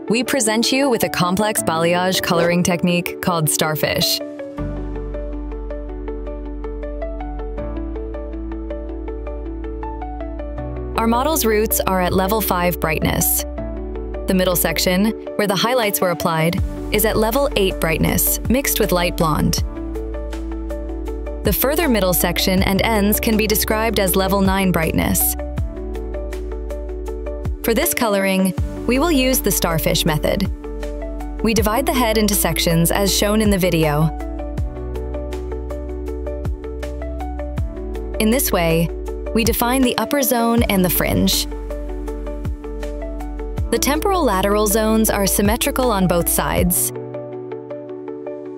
we present you with a complex balayage coloring technique called starfish. Our model's roots are at level 5 brightness. The middle section, where the highlights were applied, is at level 8 brightness, mixed with light blonde. The further middle section and ends can be described as level 9 brightness. For this coloring, we will use the starfish method. We divide the head into sections as shown in the video. In this way, we define the upper zone and the fringe. The temporal lateral zones are symmetrical on both sides.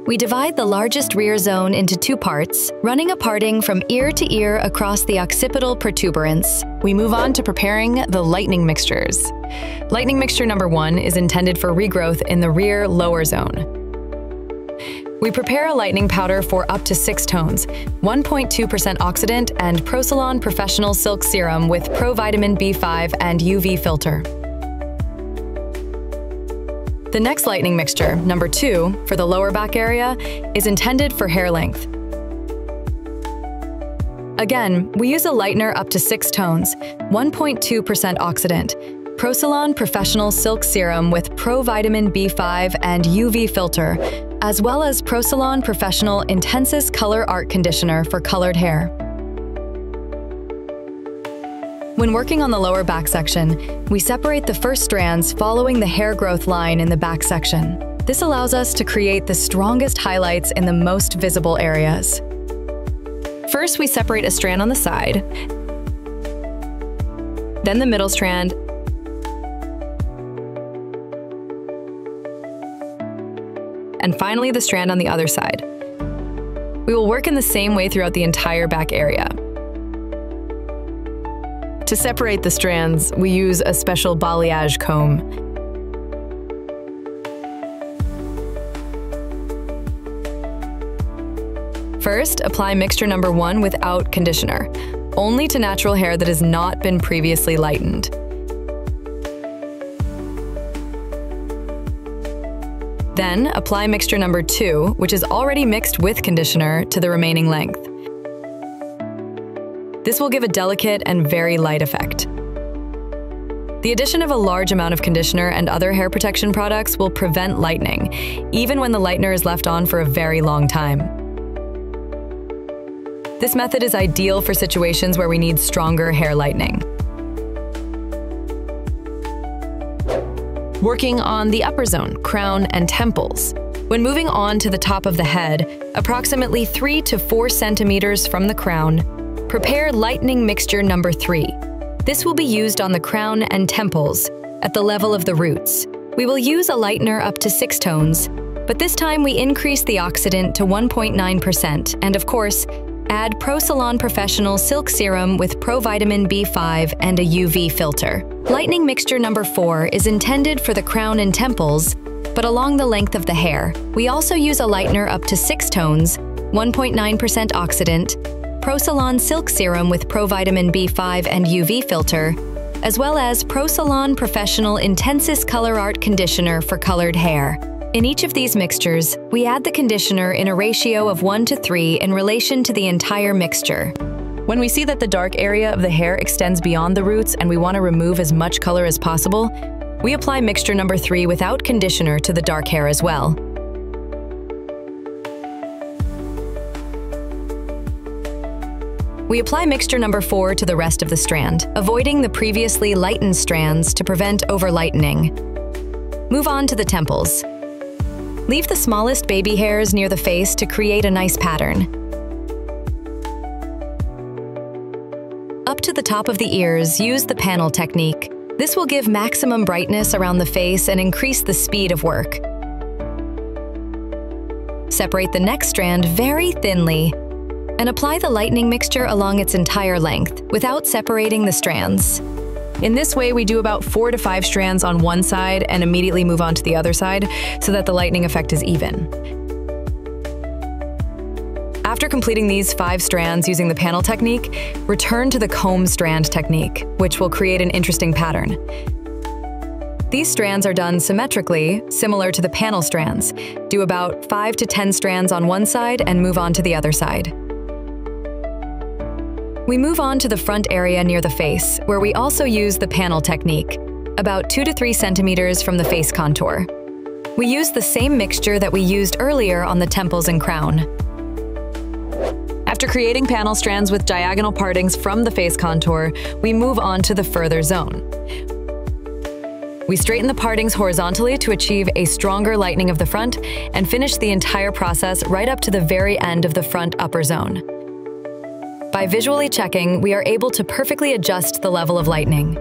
We divide the largest rear zone into 2 parts, running a parting from ear to ear across the occipital protuberance. We move on to preparing the lightning mixtures. Lightning mixture number 1 is intended for regrowth in the rear lower zone. We prepare a lightning powder for up to 6 tones, 1.2% oxidant and Prosalon Professional Silk Serum with provitamin B5 and UV filter. The next lightning mixture, number 2, for the lower back area, is intended for hair length. Again, we use a lightener up to 6 tones, 1.2% oxidant, Prosalon Professional Silk Serum with provitamin B5 and UV filter, as well as Prosalon Professional Intensis Color Art Conditioner for colored hair. When working on the lower back section, we separate the first strands following the hair growth line in the back section. This allows us to create the strongest highlights in the most visible areas. First, we separate a strand on the side, then the middle strand, and finally the strand on the other side. We will work in the same way throughout the entire back area. To separate the strands, we use a special balayage comb. First, apply mixture number 1 without conditioner, only to natural hair that has not been previously lightened. Then, apply mixture number 2, which is already mixed with conditioner, to the remaining length. This will give a delicate and very light effect. The addition of a large amount of conditioner and other hair protection products will prevent lightening, even when the lightener is left on for a very long time. This method is ideal for situations where we need stronger hair lightening. Working on the upper zone, crown, and temples. When moving on to the top of the head, approximately 3 to 4 centimeters from the crown, prepare lightning mixture number 3. This will be used on the crown and temples, at the level of the roots. We will use a lightener up to 6 tones, but this time we increase the oxidant to 1.9% and, of course, add Prosalon Professional Silk Serum with provitamin B5 and a UV filter. Lightning mixture number 4 is intended for the crown and temples, but along the length of the hair. We also use a lightener up to 6 tones, 1.9% oxidant, Prosalon Silk Serum with provitamin B5 and UV filter, as well as Prosalon Professional Intensis Color Art Conditioner for colored hair. In each of these mixtures, we add the conditioner in a ratio of 1 to 3 in relation to the entire mixture. When we see that the dark area of the hair extends beyond the roots and we want to remove as much color as possible, we apply mixture number 3 without conditioner to the dark hair as well. We apply mixture number 4 to the rest of the strand, avoiding the previously lightened strands to prevent over-lightening. Move on to the temples. Leave the smallest baby hairs near the face to create a nice pattern. Up to the top of the ears, use the panel technique. This will give maximum brightness around the face and increase the speed of work. Separate the next strand very thinly and apply the lightning mixture along its entire length without separating the strands. In this way, we do about 4 to 5 strands on one side and immediately move on to the other side so that the lightening effect is even. After completing these 5 strands using the panel technique, return to the comb strand technique, which will create an interesting pattern. These strands are done symmetrically, similar to the panel strands. Do about 5 to 10 strands on one side and move on to the other side. We move on to the front area near the face, where we also use the panel technique, about 2 to 3 centimeters from the face contour. We use the same mixture that we used earlier on the temples and crown. After creating panel strands with diagonal partings from the face contour, we move on to the further zone. We straighten the partings horizontally to achieve a stronger lightening of the front and finish the entire process right up to the very end of the front upper zone. By visually checking, we are able to perfectly adjust the level of lightening.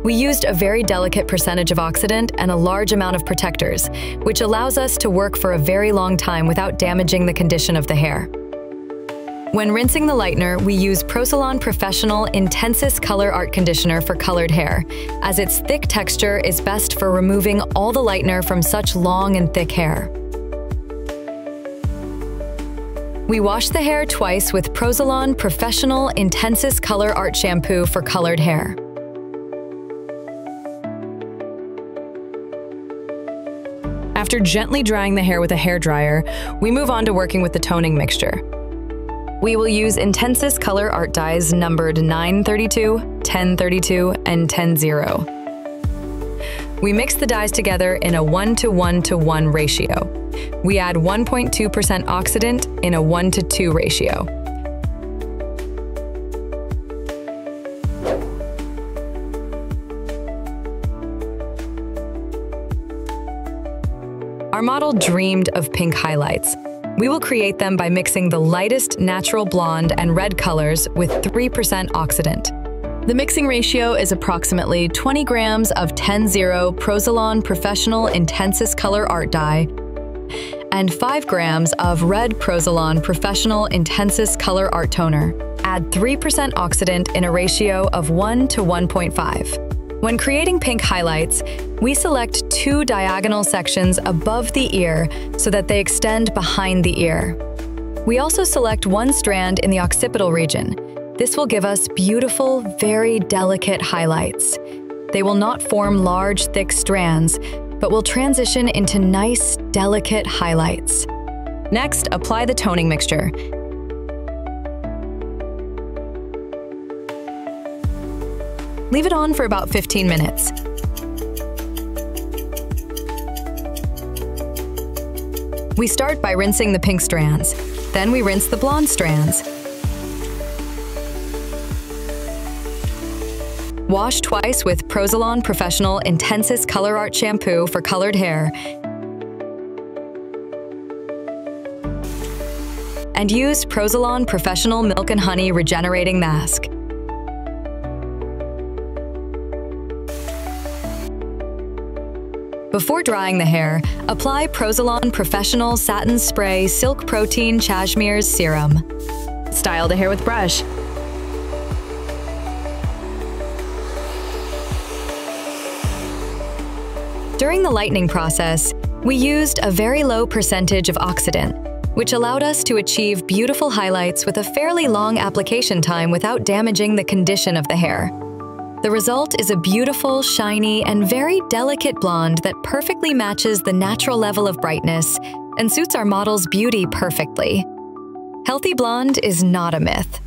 We used a very delicate percentage of oxidant and a large amount of protectors, which allows us to work for a very long time without damaging the condition of the hair. When rinsing the lightener, we use Prosalon Professional Intensis Color Art Conditioner for colored hair, as its thick texture is best for removing all the lightener from such long and thick hair. We wash the hair twice with Prosalon Professional Intensis Color Art Shampoo for colored hair. After gently drying the hair with a hairdryer, we move on to working with the toning mixture. We will use Intensis Color Art dyes numbered 932, 1032, and 100. We mix the dyes together in a 1:1:1 ratio. We add 1.2% oxidant in a 1:2 ratio. Our model dreamed of pink highlights. We will create them by mixing the lightest natural blonde and red colors with 3% oxidant. The mixing ratio is approximately 20 grams of 100 Prosalon Professional Intensis Color Art dye and 5 grams of red Prosalon Professional Intensis Color Art Toner. Add 3% oxidant in a ratio of 1 to 1.5. When creating pink highlights, we select 2 diagonal sections above the ear so that they extend behind the ear. We also select 1 strand in the occipital region. This will give us beautiful, very delicate highlights. They will not form large, thick strands, but will transition into nice, delicate highlights. Next, apply the toning mixture. Leave it on for about 15 minutes. We start by rinsing the pink strands. Then we rinse the blonde strands. Wash twice with Prosalon Professional Intensis Color Art Shampoo for colored hair. And use Prosalon Professional Milk and Honey Regenerating Mask. Before drying the hair, apply Prosalon Professional Satin Spray Silk Protein Cashmere's Serum. Style the hair with brush. During the lightening process, we used a very low percentage of oxidant, which allowed us to achieve beautiful highlights with a fairly long application time without damaging the condition of the hair. The result is a beautiful, shiny, and very delicate blonde that perfectly matches the natural level of brightness and suits our model's beauty perfectly. Healthy blonde is not a myth.